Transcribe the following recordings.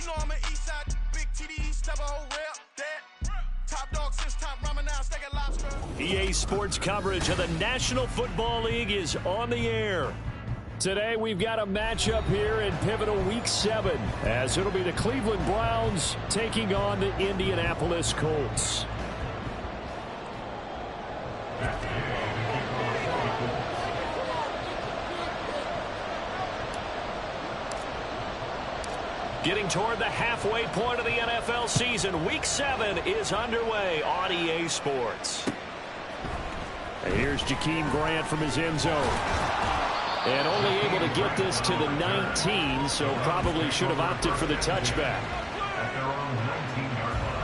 know I'm an east side, big TD, step a whole rep, that. Top dog since top ramen now, steak and lobster. EA Sports coverage of the National Football League is on the air. Today we've got a matchup here in pivotal week 7, as it'll be the Cleveland Browns taking on the Indianapolis Colts. Getting toward the halfway point of the NFL season, Week 7 is underway on EA Sports. And here's Jakeem Grant from his end zone. And only able to get this to the 19, so probably should have opted for the touchback. At their own 19-yard line.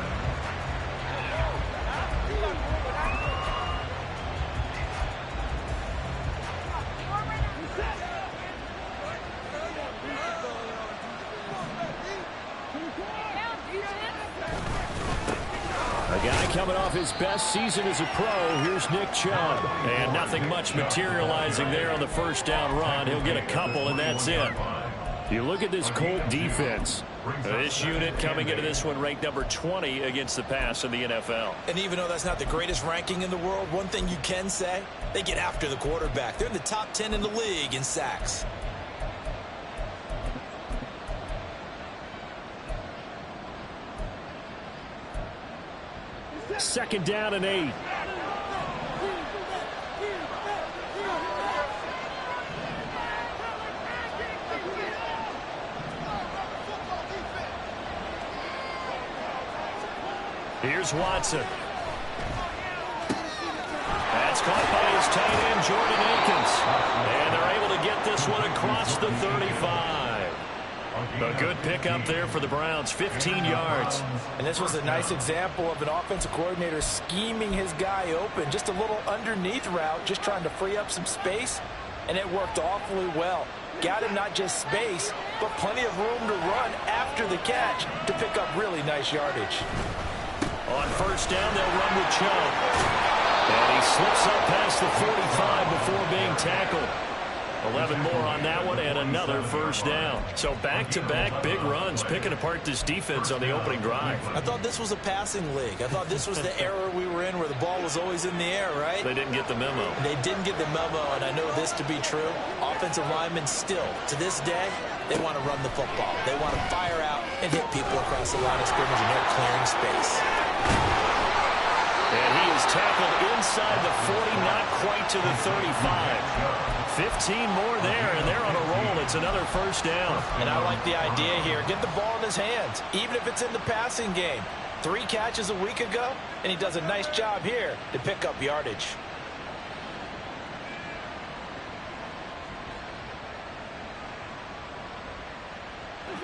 A guy coming off his best season as a pro, here's Nick Chubb. And nothing much materializing there on the first down run. He'll get a couple, and that's it. You look at this Colt defense. This unit coming into this one ranked number 20 against the pass in the NFL. And even though that's not the greatest ranking in the world, one thing you can say, they get after the quarterback. They're in the top 10 in the league in sacks. Second down and 8. Here's Watson. That's caught by his tight end, Jordan Akins. And they're able to get this one across the 35. A good pickup there for the Browns, 15 yards. And this was a nice example of an offensive coordinator scheming his guy open. Just a little underneath route, just trying to free up some space. And it worked awfully well. Got him not just space, but plenty of room to run after the catch to pick up really nice yardage. On first down, they'll run with Chubb. And he slips up past the 45 before being tackled. 11 more on that one and another first down. So back-to-back big runs, picking apart this defense on the opening drive. I thought this was a passing league. I thought this was the era we were in where the ball was always in the air, right? They didn't get the memo. They didn't get the memo, and I know this to be true. Offensive linemen still, to this day, they want to run the football. They want to fire out and hit people across the line of scrimmage, and they're clearing space. And he is tackled inside the 40, not quite to the 35. 15 more there, and they're on a roll. It's another first down. And I like the idea here. Get the ball in his hands, even if it's in the passing game. 3 catches a week ago, and he does a nice job here to pick up yardage.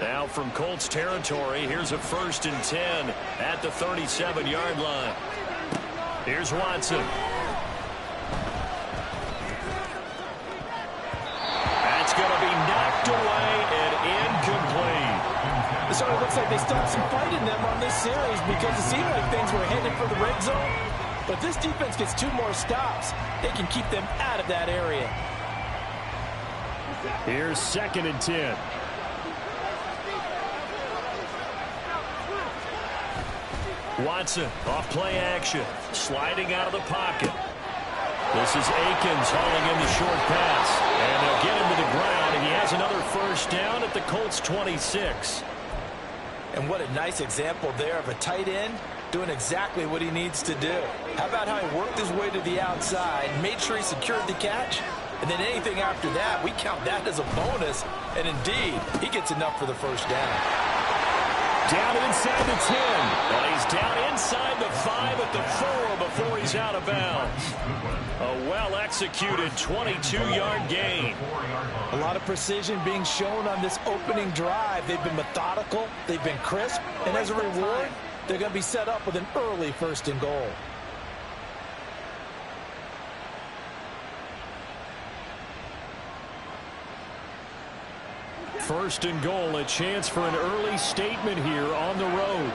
Now from Colts territory, here's a 1st and 10 at the 37-yard line. Here's Watson. That's going to be knocked away and incomplete. It sort of looks like they still have some fight in them on this series because it seemed like things were headed for the red zone. But this defense gets 2 more stops. They can keep them out of that area. Here's 2nd and 10. Watson off play action, sliding out of the pocket. This is Akins hauling in the short pass, and they'll get him to the ground, and he has another first down at the Colts 26. And what a nice example there of a tight end doing exactly what he needs to do. How about how he worked his way to the outside, made sure he secured the catch, and then anything after that, we count that as a bonus, and indeed, he gets enough for the first down. Down inside the 10. And he's down inside the 5 at the 4 before he's out of bounds. A well-executed 22-yard gain. A lot of precision being shown on this opening drive. They've been methodical. They've been crisp. And as a reward, they're going to be set up with an early 1st and goal. First and goal, a chance for an early statement here on the road.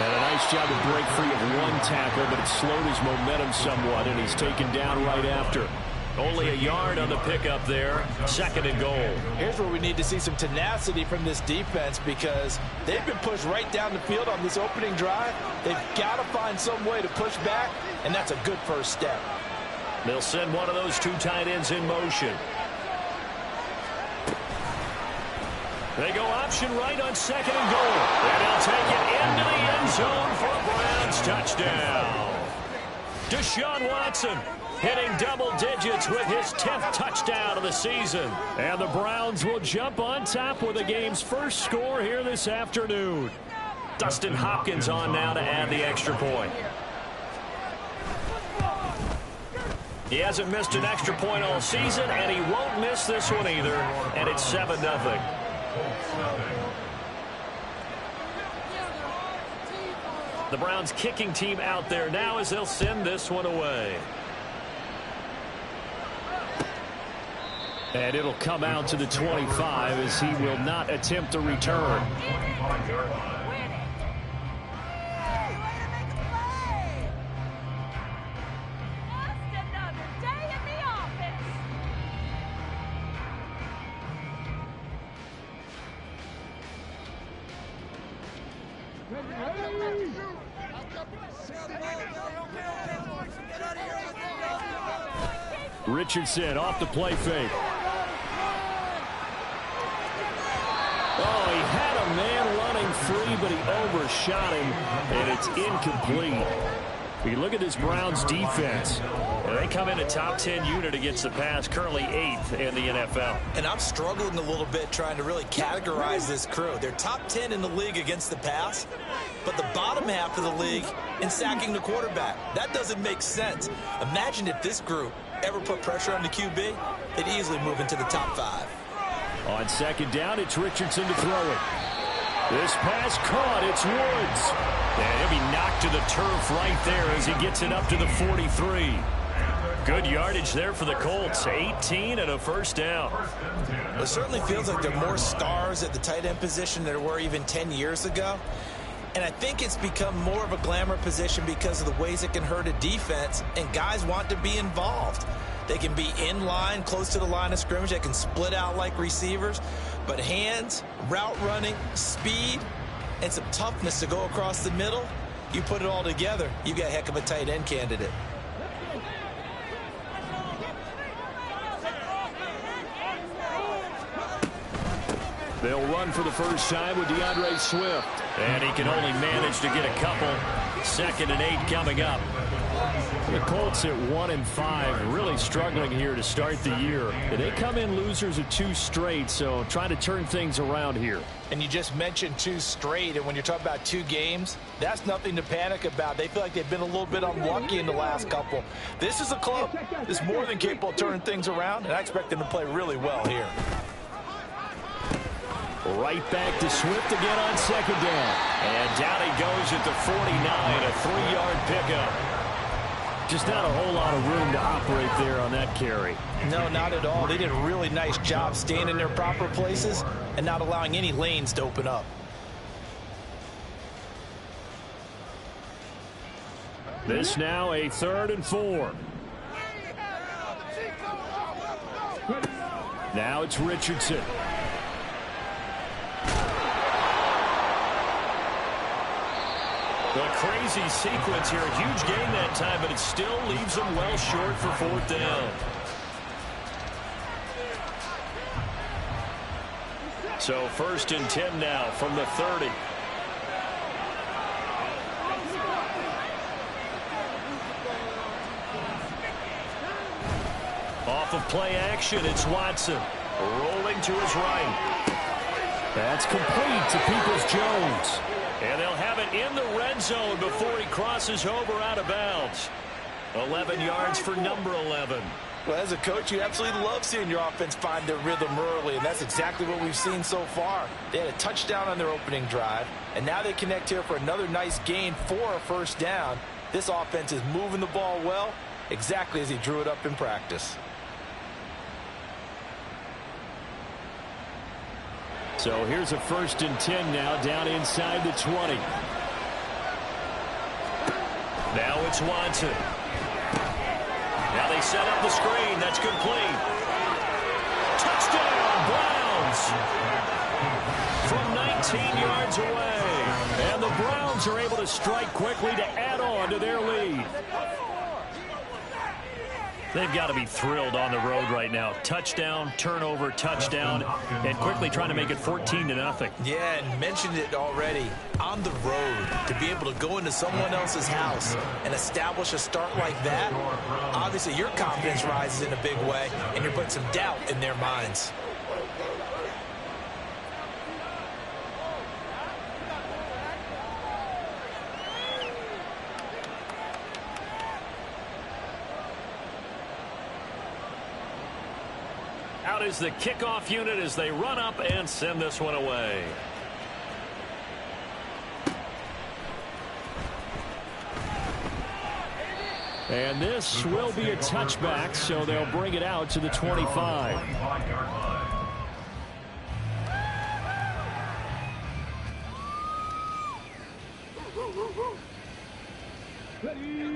And a nice job to break free of 1 tackle, but it slowed his momentum somewhat, and he's taken down right after. Only a yard on the pickup there. 2nd and goal. Here's where we need to see some tenacity from this defense because they've been pushed right down the field on this opening drive. They've got to find some way to push back, and that's a good first step. They'll send one of those 2 tight ends in motion. They go option right on 2nd and goal. And they'll take it into the end zone for a Browns touchdown. Deshaun Watson hitting double digits with his 10th touchdown of the season. And the Browns will jump on top with the game's first score here this afternoon. Dustin Hopkins on now to add the extra point. He hasn't missed an extra point all season, and he won't miss this one either. And it's 7-0. The Browns kicking team out there now as they'll send this one away. And it'll come out to the 25 as he will not attempt a return. Richardson off the play fake. Oh, he had a man running free, but he overshot him, and it's incomplete. You look at this Browns defense. They come in a top 10 unit against the pass, currently 8th in the NFL. And I'm struggling a little bit trying to really categorize this crew. They're top 10 in the league against the pass, but the bottom half of the league in sacking the quarterback. That doesn't make sense. Imagine if this group ever put pressure on the QB, they'd easily move into the top 5. On 2nd down, it's Richardson to throw it. This pass caught. It's Woods. And he'll be knocked to the turf right there as he gets it up to the 43. Good yardage there for the Colts. 18 and a first down. It certainly feels like there are more stars at the tight end position than there were even 10 years ago. And I think it's become more of a glamour position because of the ways it can hurt a defense, and guys want to be involved. They can be in line, close to the line of scrimmage. They can split out like receivers. But hands, route running, speed, and some toughness to go across the middle, you put it all together, you got a heck of a tight end candidate. They'll run for the first time with DeAndre Swift. And he can only manage to get a couple. 2nd and 8 coming up. The Colts at 1-5, really struggling here to start the year. They come in losers of 2 straight, so trying to turn things around here. And you just mentioned 2 straight, and when you're talking about 2 games, that's nothing to panic about. They feel like they've been a little bit unlucky in the last couple. This is a club that's more than capable of turning things around, and I expect them to play really well here. Right back to Swift again on 2nd down. And down he goes at the 49, a 3-yard pickup. Just not a whole lot of room to operate there on that carry. No, not at all. They did a really nice job staying in their proper places and not allowing any lanes to open up. This now a 3rd and 4. Now it's Richardson. A crazy sequence here. A huge gain that time, but it still leaves them well short for 4th down. So 1st and 10 now from the 30. Off of play action, it's Watson. Rolling to his right. That's complete to Peoples-Jones. And they'll have it in the red zone before he crosses over out of bounds. 11 yards for number 11. Well, as a coach, you absolutely love seeing your offense find their rhythm early, and that's exactly what we've seen so far. They had a touchdown on their opening drive, and now they connect here for another nice gain for a first down. This offense is moving the ball well, exactly as he drew it up in practice. So here's a 1st and 10 now down inside the 20. Now it's Watson. Now they set up the screen. That's complete. Touchdown, Browns! From 19 yards away. And the Browns are able to strike quickly to add on to their lead. They've got to be thrilled on the road right now. Touchdown, turnover, touchdown, and quickly trying to make it 14-0. Yeah, and mentioned it already. On the road, to be able to go into someone else's house and establish a start like that, obviously your confidence rises in a big way, and you're putting some doubt in their minds. Out is the kickoff unit as they run up and send this one away. And this will be a touchback, so they'll bring it out to the 25.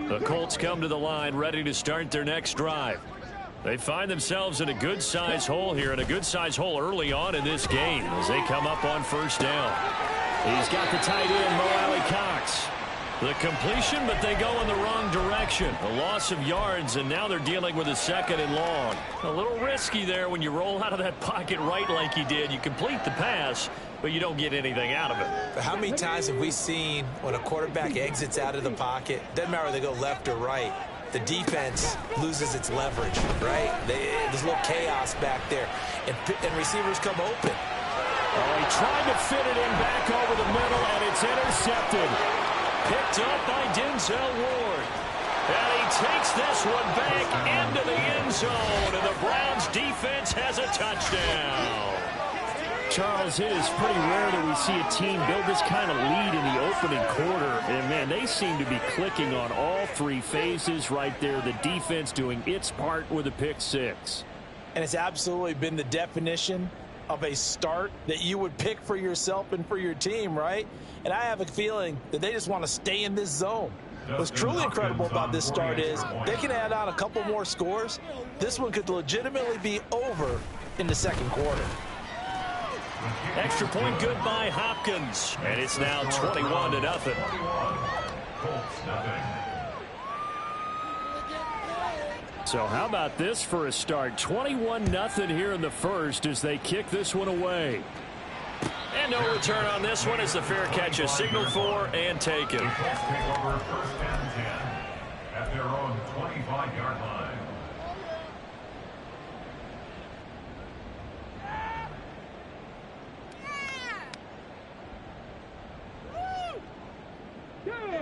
The Colts come to the line ready to start their next drive. They find themselves in a good-sized hole here, and a good-sized hole early on in this game as they come up on first down. He's got the tight end, Mo Alley-Cox. The completion, but they go in the wrong direction. A loss of yards, and now they're dealing with a 2nd and long. A little risky there when you roll out of that pocket right like you did. You complete the pass, but you don't get anything out of it. How many times have we seen when a quarterback exits out of the pocket, doesn't matter whether they go left or right, the defense loses its leverage, right? There's a little chaos back there, and receivers come open. Oh, he tried to fit it in back over the middle, and it's intercepted. Picked up by Denzel Ward. And he takes this one back into the end zone, and the Browns defense has a touchdown. Charles, it is pretty rare that we see a team build this kind of lead in the opening quarter. And, man, they seem to be clicking on all three phases right there. The defense doing its part with a pick six. And it's absolutely been the definition of a start that you would pick for yourself and for your team, right? And I have a feeling that they just want to stay in this zone. What's truly incredible about this start is they can add on a couple more scores. This one could legitimately be over in the second quarter. Extra point good by Hopkins. And it's now 21-0. So how about this for a start? 21-0 here in the first as they kick this one away. And no return on this one as the fair catch is signaled for and taken. The Colts take over 1st and 10 at their own 25-yard line.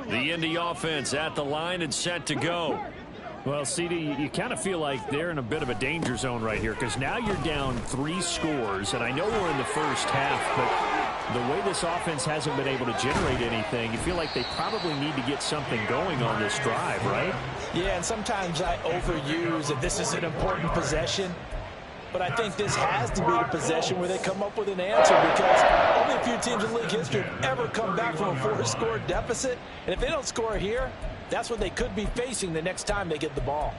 The Indy offense at the line and set to go. Well, CD, you kind of feel like they're in a bit of a danger zone right here because now you're down 3 scores, and I know we're in the first half, but the way this offense hasn't been able to generate anything, you feel like they probably need to get something going on this drive, right? Yeah, and sometimes I overuse that this is an important possession. But I think this has to be the possession where they come up with an answer because only a few teams in league history have ever come back from a 4-score deficit. And if they don't score here, that's what they could be facing the next time they get the ball.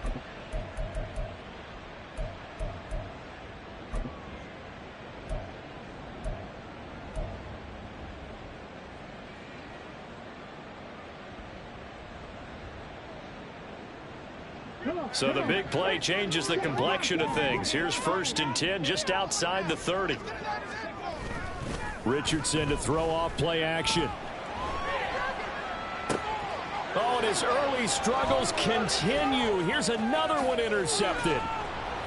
So the big play changes the complexion of things. Here's 1st and 10 just outside the 30. Richardson to throw off play action. Oh, and his early struggles continue. Here's another one intercepted.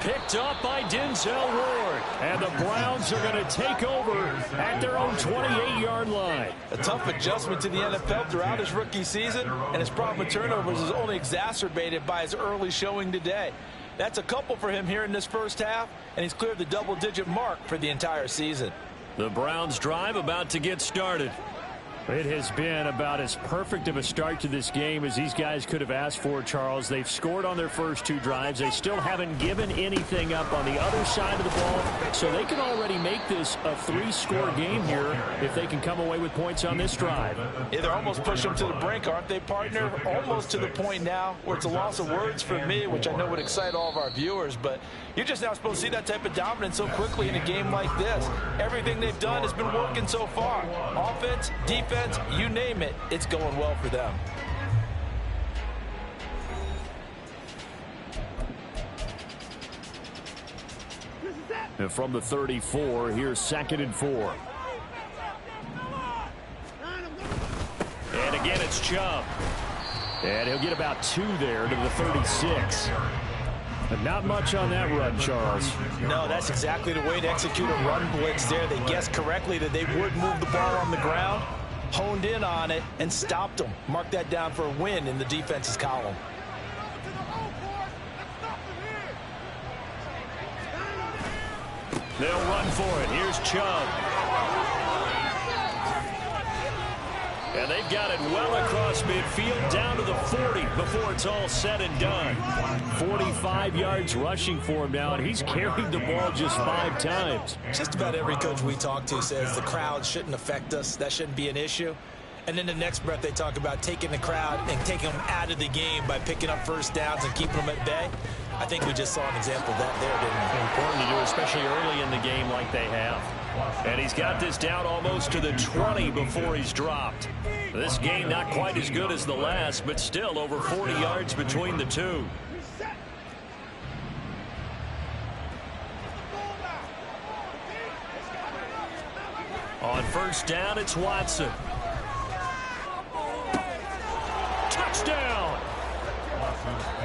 Picked up by Denzel Ward. And the Browns are going to take over at their own 28-yard line. A tough adjustment to the NFL throughout his rookie season, and his problem with turnovers is only exacerbated by his early showing today. That's a couple for him here in this first half, and he's cleared the double-digit mark for the entire season. The Browns drive about to get started. It has been about as perfect of a start to this game as these guys could have asked for, Charles. They've scored on their first 2 drives. They still haven't given anything up on the other side of the ball, so they can already make this a 3-score game here if they can come away with points on this drive. Yeah, they're almost pushing them to the brink, aren't they, partner? Almost to the point now where it's a loss of words for me, which I know would excite all of our viewers, but you're just not supposed to see that type of dominance so quickly in a game like this. Everything they've done has been working so far. Offense, defense, you name it, it's going well for them. And from the 34, here's 2nd and 4. And again, it's Chubb. And he'll get about 2 there to the 36. But not much on that run, Charles. No, that's exactly the way to execute a run blitz there. They guessed correctly that they would move the ball on the ground, honed in on it, and stopped them. Mark that down for a win in the defense's column. They'll run for it. Here's Chubb. And they've got it well across midfield down to the 40 before it's all said and done. 45 yards rushing for him now, and he's carried the ball just 5 times. Just about every coach we talk to says the crowd shouldn't affect us. That shouldn't be an issue. And then the next breath they talk about taking the crowd and taking them out of the game by picking up first downs and keeping them at bay. I think we just saw an example of that there, didn't we? Important to do, especially early in the game like they have. And he's got this down almost to the 20 before he's dropped. This game not quite as good as the last, but still over 40 yards between the two. On first down, it's Watson. Touchdown!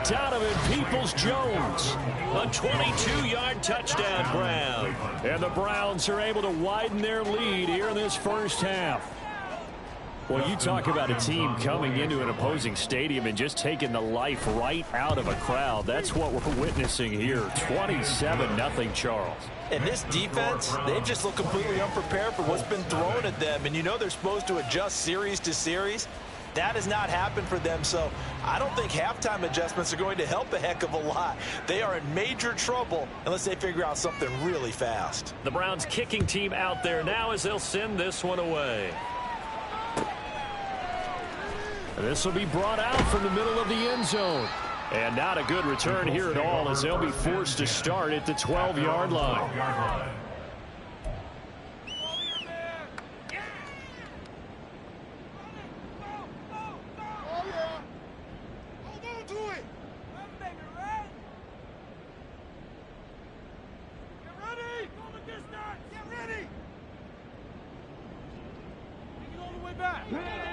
Donovan Peoples-Jones, a 22-yard touchdown grab. And the Browns are able to widen their lead here in this first half. Well, you talk about a team coming into an opposing stadium and just taking the life right out of a crowd. That's what we're witnessing here. 27-0, Charles. And this defense, they've just looked completely unprepared for what's been thrown at them. And you know they're supposed to adjust series to series. That has not happened for them, so I don't think halftime adjustments are going to help a heck of a lot. They are in major trouble unless they figure out something really fast. The Browns kicking team out there now as they'll send this one away. This will be brought out from the middle of the end zone. And not a good return here at all as they'll be forced to start at the 12-yard line.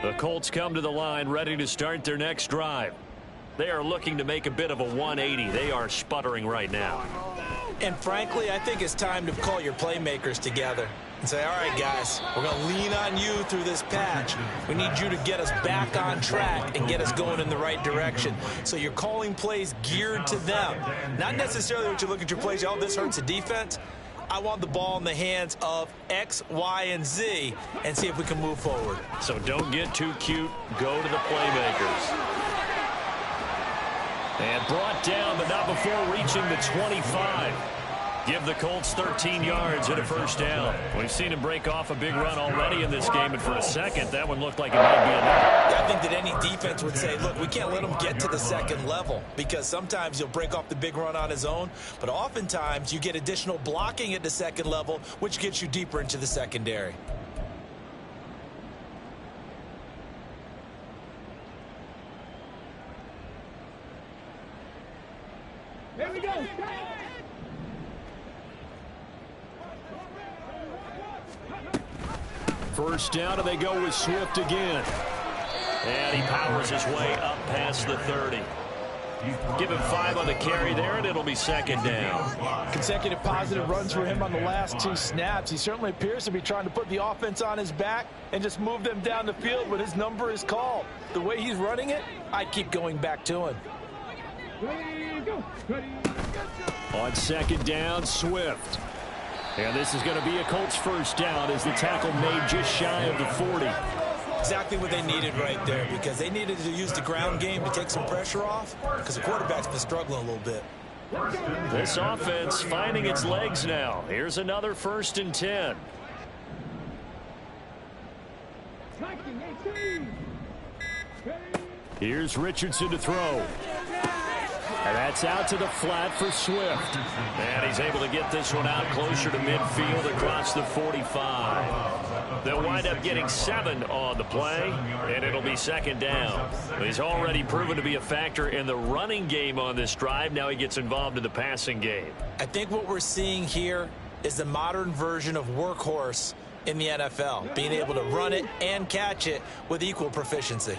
The Colts come to the line ready to start their next drive. They are looking to make a bit of a 180. They are sputtering right now. And frankly, I think it's time to call your playmakers together and say, all right, guys, we're going to lean on you through this patch. We need you to get us back on track and get us going in the right direction. So you're calling plays geared to them. Not necessarily what you look at your plays, oh, this hurts the defense. I want the ball in the hands of X, Y, and Z and see if we can move forward. So don't get too cute. Go to the playmakers. And brought down, but not before reaching the 25. Give the Colts 13 yards and a first down. We've seen him break off a big run already in this game, and for a second, that one looked like it might be enough. I think that any defense would say, look, we can't let him get to the second level because sometimes he'll break off the big run on his own, but oftentimes you get additional blocking at the second level, which gets you deeper into the secondary. Here we go. First down, and they go with Swift again. And he powers his way up past the 30. Give him 5 on the carry there, and it'll be second down. Consecutive positive runs for him on the last 2 snaps. He certainly appears to be trying to put the offense on his back and just move them down the field when his number is called. The way he's running it, I'd keep going back to him. On second down, Swift. And this is going to be a Colts first down as the tackle made just shy of the 40. Exactly what they needed right there, because they needed to use the ground game to take some pressure off, because the quarterback's been struggling a little bit. This offense finding its legs now. Here's another 1st and 10. Here's Richardson to throw. And that's out to the flat for Swift. And he's able to get this one out closer to midfield across the 45. They'll wind up getting 7 on the play, and it'll be 2nd down. He's already proven to be a factor in the running game on this drive. Now he gets involved in the passing game. I think what we're seeing here is the modern version of workhorse in the NFL, being able to run it and catch it with equal proficiency.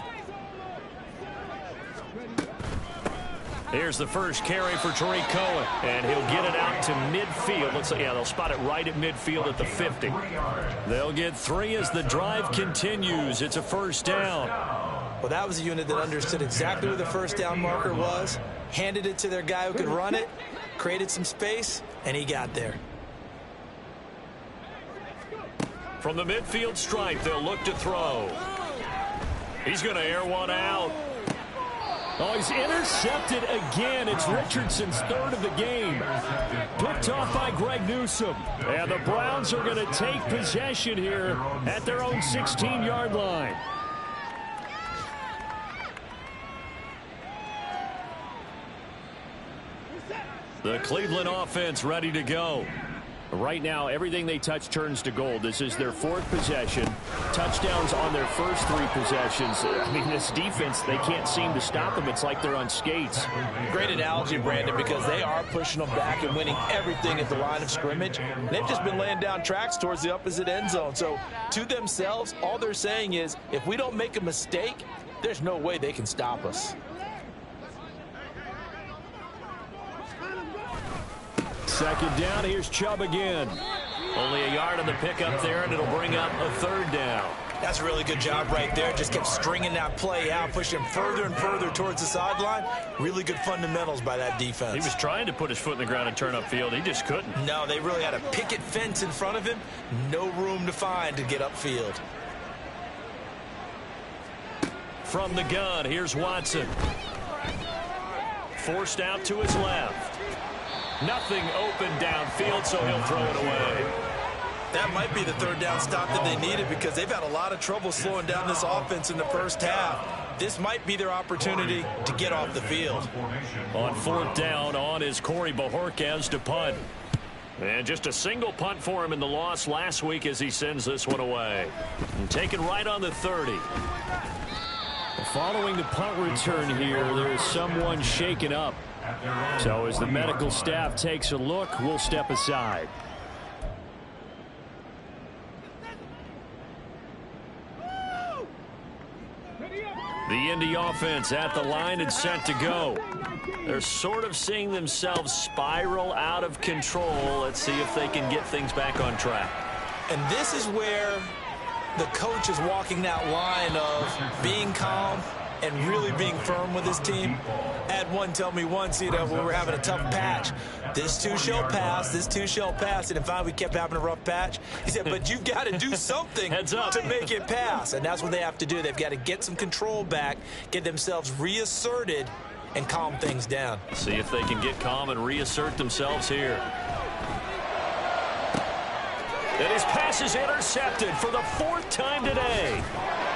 Here's the first carry for Tariq Cohen, and he'll get it out to midfield. Looks like, yeah, they'll spot it right at midfield at the 50. They'll get 3 as the drive continues. It's a 1st down. Well, that was a unit that understood exactly where the 1st down marker was, handed it to their guy who could run it, created some space, and he got there. From the midfield stripe, they'll look to throw. He's going to air one out. Oh, he's intercepted again. It's Richardson's 3rd of the game. Picked off by Greg Newsome. And the Browns are going to take possession here at their own 16-yard line. The Cleveland offense ready to go. Right now, everything they touch turns to gold. This is their 4th possession. Touchdowns on their first 3 possessions. I mean, this defense, they can't seem to stop them. It's like they're on skates. Great analogy, Brandon, because they are pushing them back and winning everything at the line of scrimmage. They've just been laying down tracks towards the opposite end zone. So, to themselves, all they're saying is, if we don't make a mistake, there's no way they can stop us. 2nd down, here's Chubb again. Only a yard on the pickup there, and it'll bring up a 3rd down. That's a really good job right there. Just kept stringing that play out, pushing him further and further towards the sideline. Really good fundamentals by that defense. He was trying to put his foot in the ground and turn upfield. He just couldn't. No, they really had a picket fence in front of him. No room to find to get upfield. From the gun, here's Watson. Forced out to his left. Nothing open downfield, so he'll throw it away. That might be the 3rd down stop that they needed, because they've had a lot of trouble slowing down this offense in the first half. This might be their opportunity to get off the field. On 4th down, on is Corey Bojorquez to punt. And just a single punt for him in the loss last week as he sends this one away. And taken right on the 30. Following the punt return here, there is someone shaken up. So as the medical staff takes a look, we'll step aside. The Indy offense at the line and set to go. They're sort of seeing themselves spiral out of control. Let's see if they can get things back on track. And this is where the coach is walking that line of being calm and really being firm with his team. I had one tell me once, when we were having a tough patch, this too shall pass, this too shall pass. And finally we kept having a rough patch. He said, but you've got to do something to make it pass. And that's what they have to do. They've got to get some control back, get themselves reasserted, and calm things down. See if they can get calm and reassert themselves here. And his pass is intercepted for the 4th time today.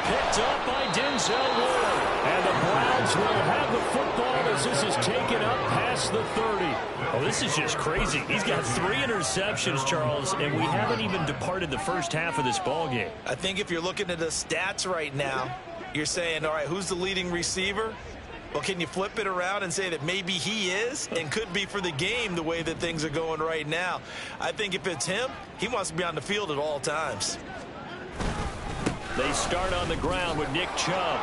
Picked up by Denzel Ward. And the Browns will have the football as this is taken up past the 30. Oh, this is just crazy. He's got 3 interceptions, Charles, and we haven't even departed the first half of this ball game. I think if you're looking at the stats right now, you're saying, all right, who's the leading receiver? Well, can you flip it around and say that maybe he is and could be for the game the way that things are going right now? I think if it's him, he wants to be on the field at all times. They start on the ground with Nick Chubb.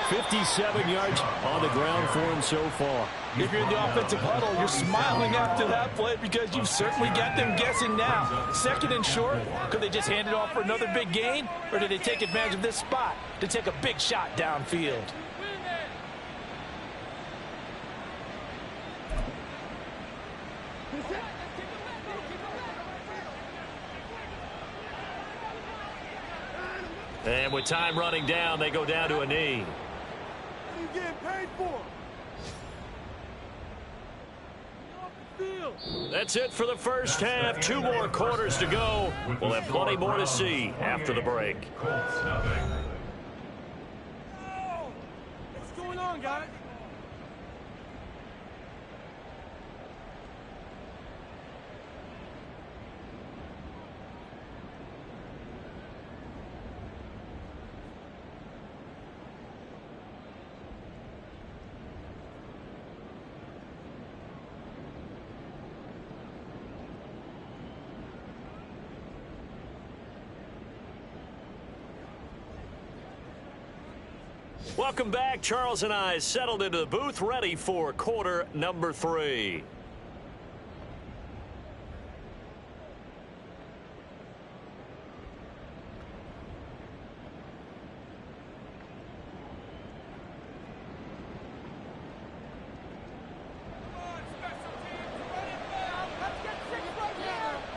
57 yards on the ground for him so far. If you're in the offensive huddle, you're smiling after that play because you've certainly got them guessing now. 2nd and short, could they just hand it off for another big gain? Or did they take advantage of this spot to take a big shot downfield? And with time running down, they go down to a knee. You getting paid for? That's it for the first half. 2 more quarters to go. We'll have plenty more to see after the break. Colts nothing. What's going on, guys? Welcome back. Charles and I settled into the booth, ready for quarter number 3.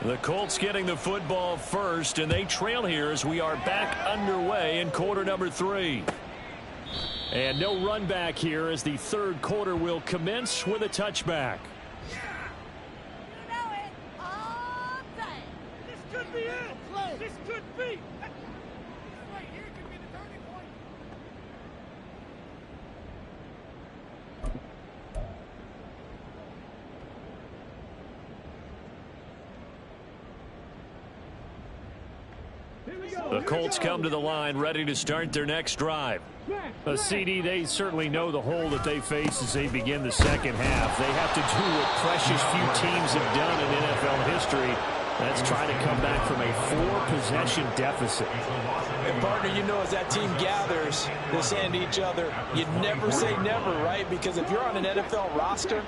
The Colts getting the football first, and they trail here as we are back underway in quarter number 3. And no run back here as the third quarter will commence with a touchback. You know it all day. This could be it. This could be. Right here could be the turning point. The Colts come to the line ready to start their next drive. A CD, they certainly know the hole that they face as they begin the second half. They have to do what precious few teams have done in NFL history. That's try to come back from a 4-possession deficit. And partner, you know, as that team gathers, they're saying to each other, you never say never, right? Because if you're on an NFL roster,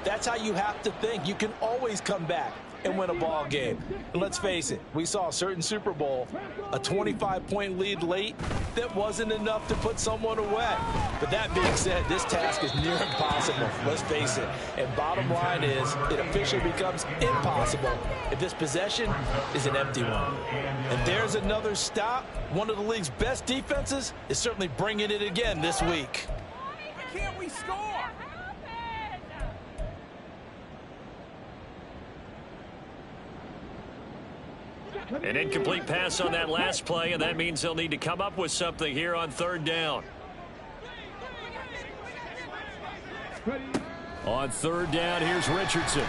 that's how you have to think. You can always come back and win a ball game. And let's face it, we saw a certain Super Bowl, a 25-point lead late that wasn't enough to put someone away. But that being said, this task is near impossible. Let's face it. And bottom line is, it officially becomes impossible if this possession is an empty one. And there's another stop. One of the league's best defenses is certainly bringing it again this week. Why can't we score? An incomplete pass on that last play, and that means they'll need to come up with something here on third down. On third down, here's Richardson.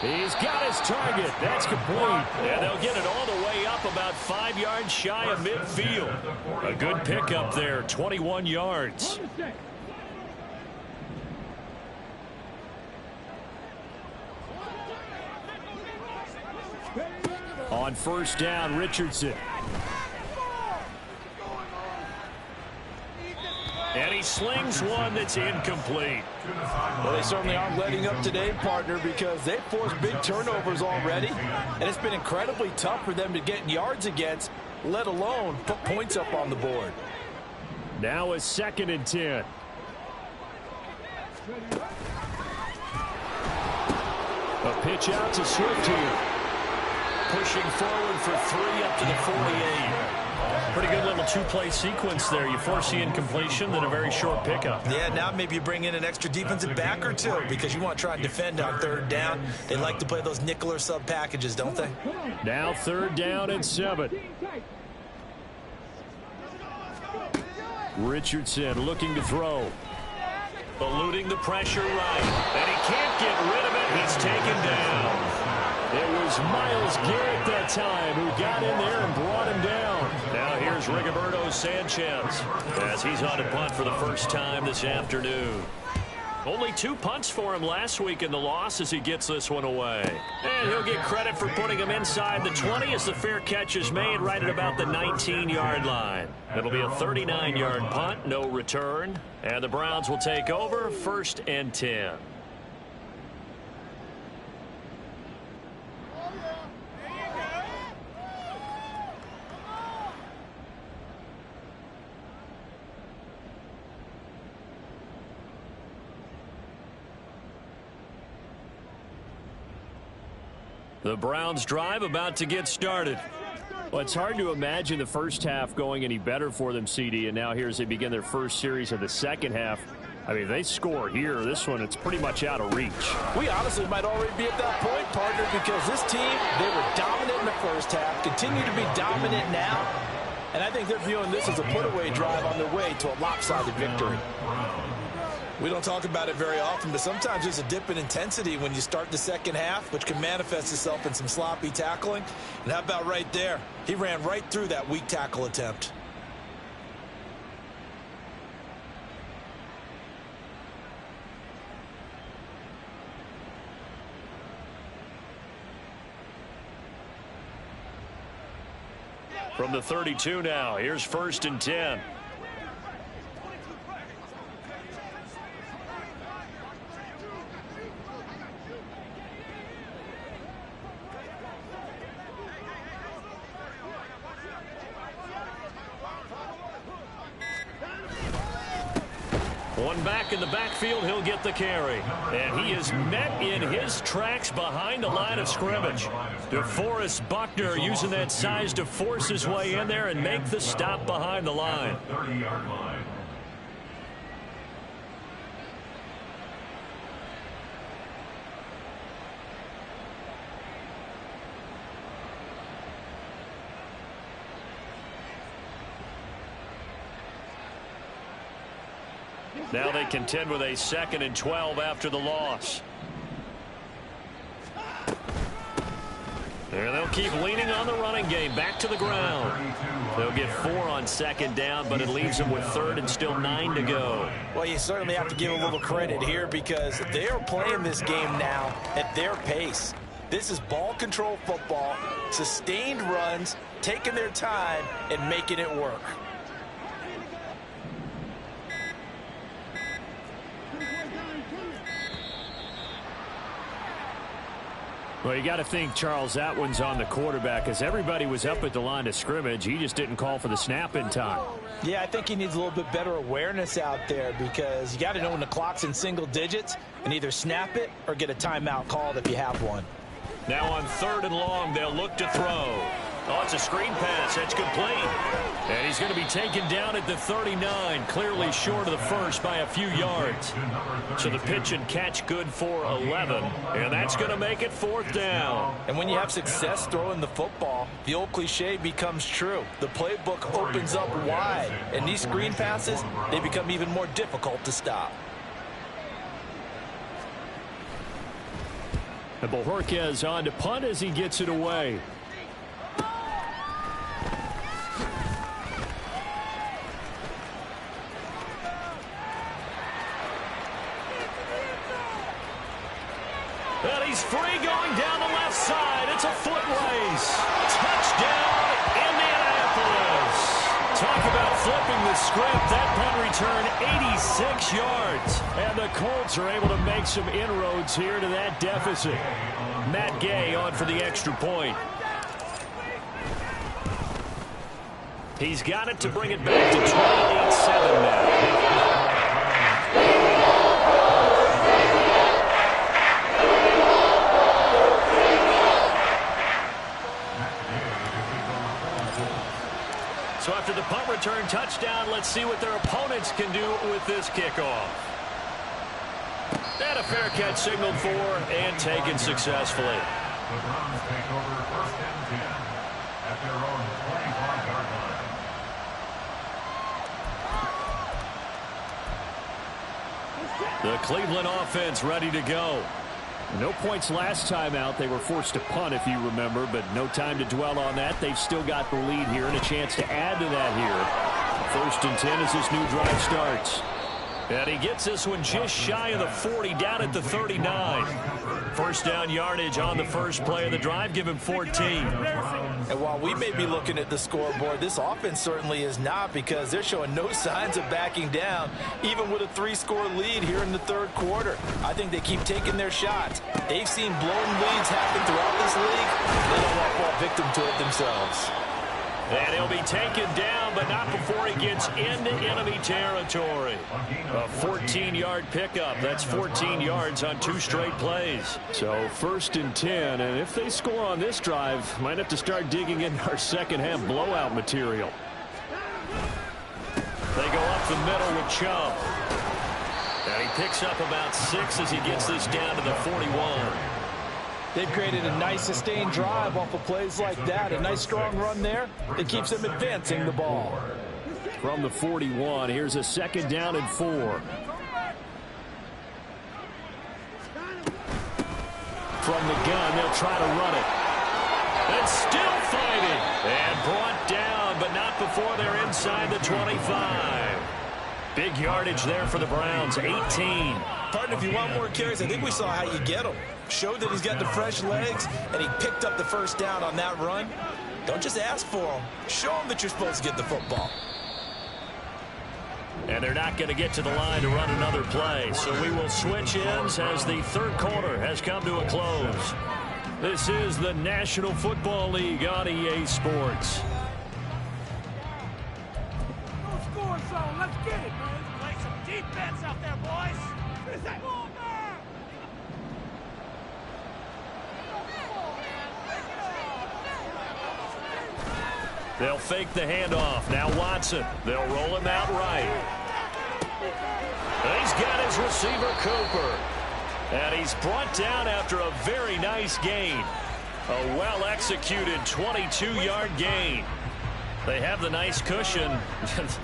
He's got his target. That's complete. And they'll get it all the way up about 5 yards shy of midfield. A good pickup there, 21 yards. On first down, Richardson. And he slings one that's incomplete. Well, they certainly aren't letting up today, partner, because they've forced big turnovers already, and it's been incredibly tough for them to get yards against, let alone put points up on the board. Now a 2nd and 10. A pitch out to Swift here. Pushing forward for 3 up to the 48. Pretty good little 2-play sequence there. You force the incompletion, then a very short pickup. Yeah, now maybe you bring in an extra defensive back or two because you want to try and defend on third down. They like to play those nickel or sub packages, don't they? Now third down and 7. Richardson looking to throw. Eluding the pressure right. And he can't get rid of it. He's taken down. It was Myles Garrett that time who got in there and brought him down. Now here's Rigoberto Sanchez as he's on a punt for the first time this afternoon. Only 2 punts for him last week in the loss as he gets this one away. And he'll get credit for putting him inside the 20 as the fair catch is made right at about the 19-yard line. It'll be a 39-yard punt, no return. And the Browns will take over, 1st and 10. The Browns drive about to get started. Well, it's hard to imagine the first half going any better for them, CD, and now here as they begin their first series of the second half. I mean, if they score here, this one, it's pretty much out of reach. We honestly might already be at that point, partner, because this team, they were dominant in the first half, continue to be dominant now, and I think they're viewing this as a put-away drive on their way to a lopsided victory. We don't talk about it very often, but sometimes there's a dip in intensity when you start the second half, which can manifest itself in some sloppy tackling. And how about right there? He ran right through that weak tackle attempt. From the 32 now, here's 1st and 10. One back in the backfield, he'll get the carry. And he is met in his tracks behind the line of scrimmage. DeForest Buckner using that size to force his way in there and make the stop behind the line. 30-yard line. Now they contend with a 2nd and 12 after the loss. And they'll keep leaning on the running game. Back to the ground. They'll get 4 on 2nd down, but it leaves them with 3rd and still 9 to go. Well, you certainly have to give a little credit here because they are playing this game now at their pace. This is ball control football, sustained runs, taking their time and making it work. Well, you got to think Charles Atwin's on the quarterback as everybody was up at the line of scrimmage. He just didn't call for the snap in time. Yeah, I think he needs a little bit better awareness out there because you got to know when the clock's in single digits and either snap it or get a timeout called if you have one. Now on 3rd and long, they'll look to throw. Oh, it's a screen pass. That's complete. And he's going to be taken down at the 39, clearly short of the first by a few yards. So the pitch and catch good for 11, and that's going to make it 4th down. And when you have success throwing the football, the old cliche becomes true. The playbook opens up wide, and these screen passes, they become even more difficult to stop. And Bojorquez on to punt as he gets it away. And he's free going down the left side. It's a foot race. Touchdown, Indianapolis. Talk about flipping the script. That punt return, 86 yards. And the Colts are able to make some inroads here to that deficit. Matt Gay on for the extra point. He's got it to bring it back to 28-7 now. So after the punt return touchdown, let's see what their opponents can do with this kickoff. And a fair catch signaled for and taken successfully. The Browns take over 1st and 10 at their own 25-yard line. The Cleveland offense ready to go. No points last time out. They were forced to punt, if you remember, but no time to dwell on that. They've still got the lead here and a chance to add to that here. 1st and 10 as this new drive starts. And he gets this one just shy of the 40, down at the 39. 1st down yardage on the first play of the drive. Give him 14. And while we may be looking at the scoreboard, this offense certainly is not because they're showing no signs of backing down, even with a 3-score lead here in the 3rd quarter. I think they keep taking their shots. They've seen blown leads happen throughout this league. They don't want to fall victim to it themselves. And he'll be taken down, but not before he gets into enemy territory. A 14-yard pickup. That's 14 yards on 2 straight plays. So 1st and 10, and if they score on this drive, might have to start digging in our second-half blowout material. They go up the middle with Chubb. And he picks up about 6 as he gets this down to the 41. They've created a nice sustained drive off of plays like that. A nice strong run there that keeps them advancing the ball. From the 41, here's a 2nd down and 4. From the gun, they'll try to run it. And still fighting. And brought down, but not before they're inside the 25. Big yardage there for the Browns, 18. Partner, if you want more carries, I think we saw how you get them. Showed that he's got the fresh legs, and he picked up the 1st down on that run. Don't just ask for them. Show them that you're supposed to get the football. And they're not going to get to the line to run another play. So we will switch ends as the 3rd quarter has come to a close. This is the National Football League on EA Sports. No score zone. Let's get it, man. Play some defense out there, boys. They'll fake the handoff. Now Watson. They'll roll him out right. And he's got his receiver, Cooper. And he's brought down after a very nice gain. A well-executed 22-yard gain. They have the nice cushion.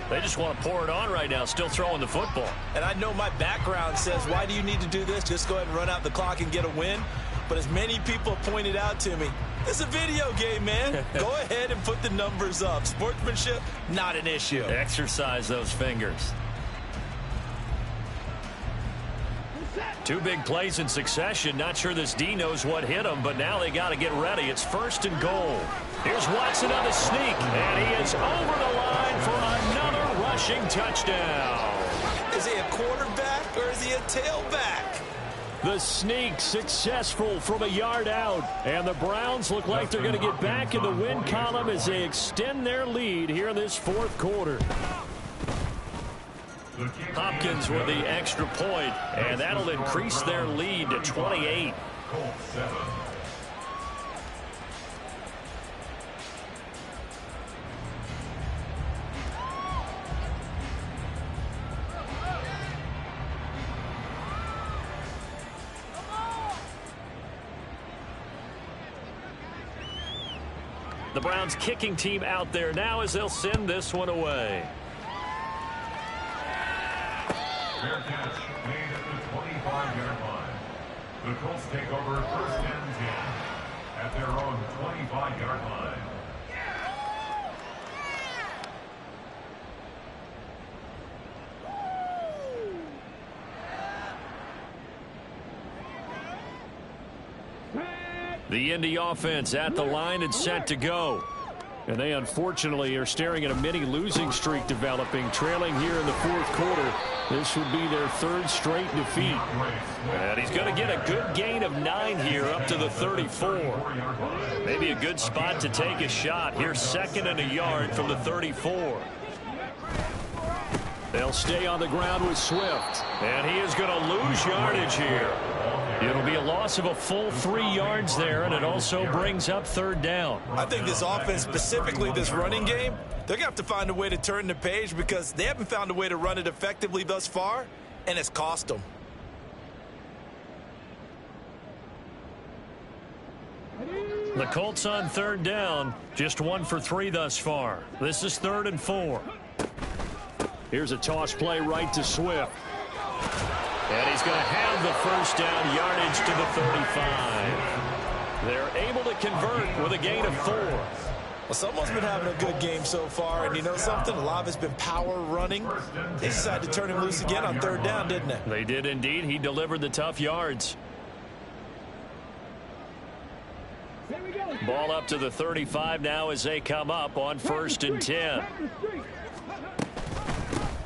They just want to pour it on right now, still throwing the football. And I know my background says, why do you need to do this? Just go ahead and run out the clock and get a win. But as many people pointed out to me, it's a video game, man. Go ahead and put the numbers up. Sportsmanship, not an issue. Exercise those fingers. 2 big plays in succession. Not sure this D knows what hit him, but now they got to get ready. It's 1st and goal. Here's Watson on the sneak, and he is over the line for another rushing touchdown. Is he a quarterback or is he a tailback? The sneak successful from a yard out. And the Browns look like they're going to get back in the win column as they extend their lead here in this 4th quarter. Hopkins with the extra point, and that'll increase their lead to 28. The Browns kicking team out there now as they'll send this one away. Fair catch made at the 25-yard line. The Colts take over 1st and 10 at their own 25-yard line. The Indy offense at the line and set to go. And they unfortunately are staring at a mini losing streak developing, trailing here in the 4th quarter. This would be their 3rd straight defeat. And he's going to get a good gain of 9 here up to the 34. Maybe a good spot to take a shot. Here's 2nd and a yard from the 34. They'll stay on the ground with Swift. And he is going to lose yardage here. It'll be a loss of a full 3 yards there, and it also brings up 3rd down. I think this offense, specifically this running game, they're going to have to find a way to turn the page because they haven't found a way to run it effectively thus far, and it's cost them. The Colts on 3rd down, just 1 for 3 thus far. This is 3rd and 4. Here's a toss play right to Swift. And he's going to have the 1st down, yardage to the 35. They're able to convert with a gain of 4. Well, someone's been having a good game so far, and you know something? A lot of it's been power running. They decided to turn him loose again on 3rd down, didn't they? They did indeed. He delivered the tough yards. Ball up to the 35 now as they come up on 1st and 10.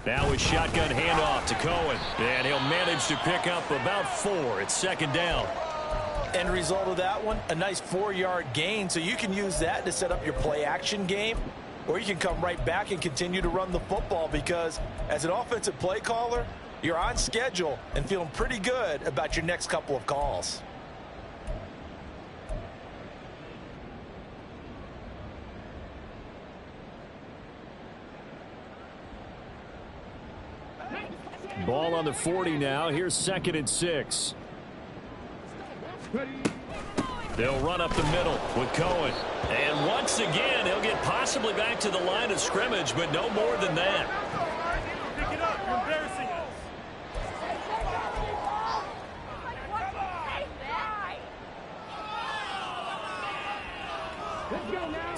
Now with shotgun handoff to Cohen. And he'll manage to pick up about 4. It's 2nd down. End result of that one, a nice 4-yard gain. So you can use that to set up your play action game. or you can come right back and continue to run the football, because as an offensive play caller, you're on schedule and feeling pretty good about your next couple of calls. Ball on the 40 now. Here's 2nd and 6. They'll run up the middle with Cohen. And once again, he'll get possibly back to the line of scrimmage, but no more than that. Pick it up. You're embarrassing us.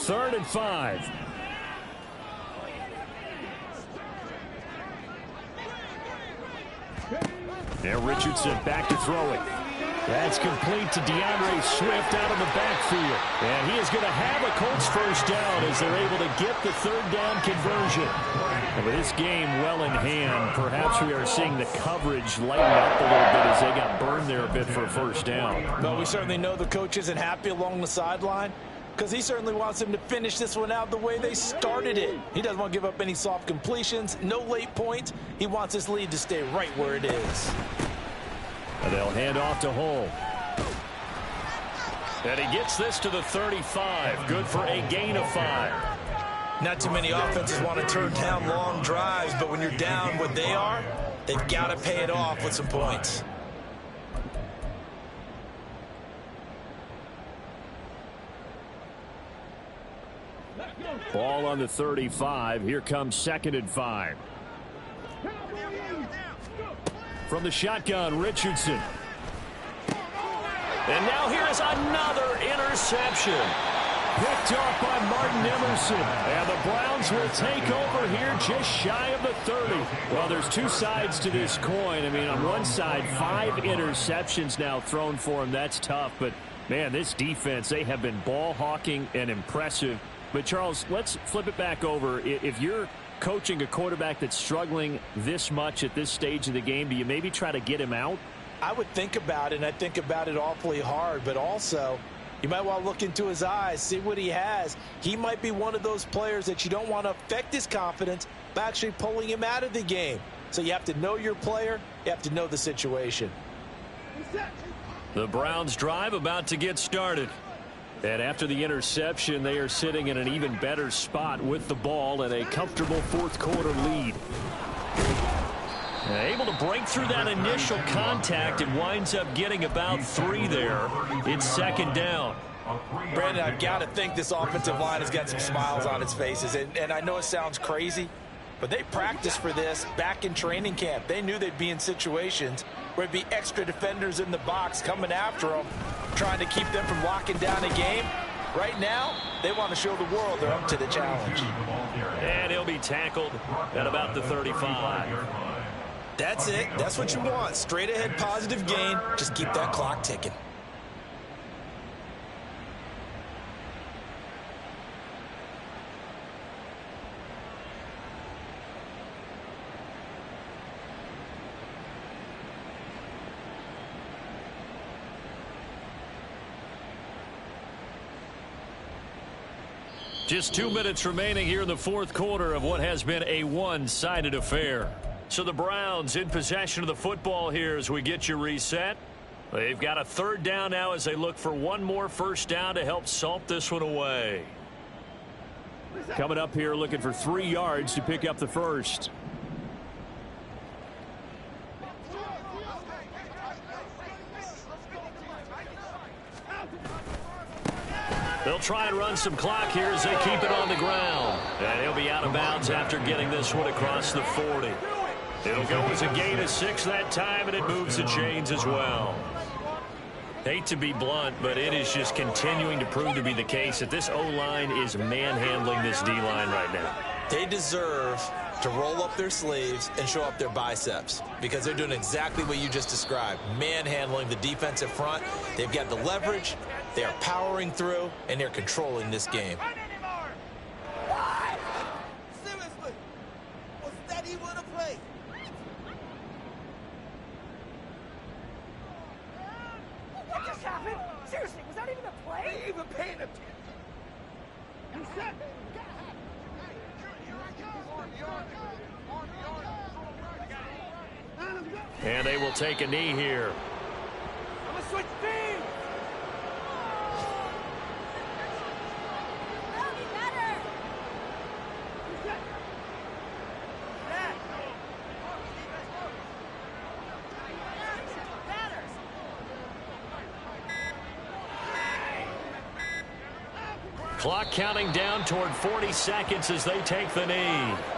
3rd and 5. Now Richardson back to throw it. That's complete to DeAndre Swift out of the backfield. And he is going to have a Colts first down as they're able to get the 3rd down conversion. And with this game well in hand, perhaps we are seeing the coverage lighten up a little bit as they got burned there a bit for a first down. No, we certainly know the coach isn't happy along the sideline, because he certainly wants them to finish this one out the way they started it. He doesn't want to give up any soft completions, no late points. He wants his lead to stay right where it is. And they'll hand off to Hull. And he gets this to the 35. Good for a gain of 5. Not too many offenses want to turn down long drives, but when you're down what they are, they've got to pay it off with some points. Ball on the 35. Here comes 2nd and 5. From the shotgun, Richardson. And now here is another interception. Picked off by Martin Emerson. And the Browns will take over here just shy of the 30. Well, there's two sides to this coin. I mean, on one side, 5 interceptions now thrown for him. That's tough. But, man, this defense, they have been ball hawking and impressive. But, Charles, let's flip it back over. If you're coaching a quarterback that's struggling this much at this stage of the game, do you maybe try to get him out? I would think about it, and I think about it awfully hard. But also, you might want to look into his eyes, see what he has. He might be one of those players that you don't want to affect his confidence by actually pulling him out of the game. So you have to know your player. You have to know the situation. The Browns drive about to get started. And after the interception, they are sitting in an even better spot with the ball and a comfortable 4th quarter lead. Able to break through that initial contact and winds up getting about 3 there. It's 2nd down. Brandon, I've got to think this offensive line has got some smiles on its faces. And I know it sounds crazy, but they practiced for this back in training camp. They knew they'd be in situations where it'd be extra defenders in the box coming after them, trying to keep them from locking down a game. Right now, they want to show the world they're up to the challenge. And he'll be tackled at about the 35. That's it. That's what you want. Straight ahead positive gain. Just keep that clock ticking. Just 2 minutes remaining here in the 4th quarter of what has been a one-sided affair. So the Browns in possession of the football here as we get you reset. They've got a 3rd down now as they look for one more first down to help salt this one away. Coming up here looking for 3 yards to pick up the first. They'll try and run some clock here as they keep it on the ground. And he'll be out of bounds after getting this one across the 40. It'll go as a gain of 6 that time, and it moves the chains as well. Hate to be blunt, but it is just continuing to prove to be the case that this O-line is manhandling this D-line right now. They deserve to roll up their sleeves and show up their biceps, because they're doing exactly what you just described, manhandling the defensive front. They've got the leverage, they are powering through, and they're controlling this game. Seriously, was that even a play? What just happened? Seriously, was that even a play? They even paying attention. You said And they will take a knee here. I'm going to switch teams. Clock counting down toward 40 seconds as they take the knee.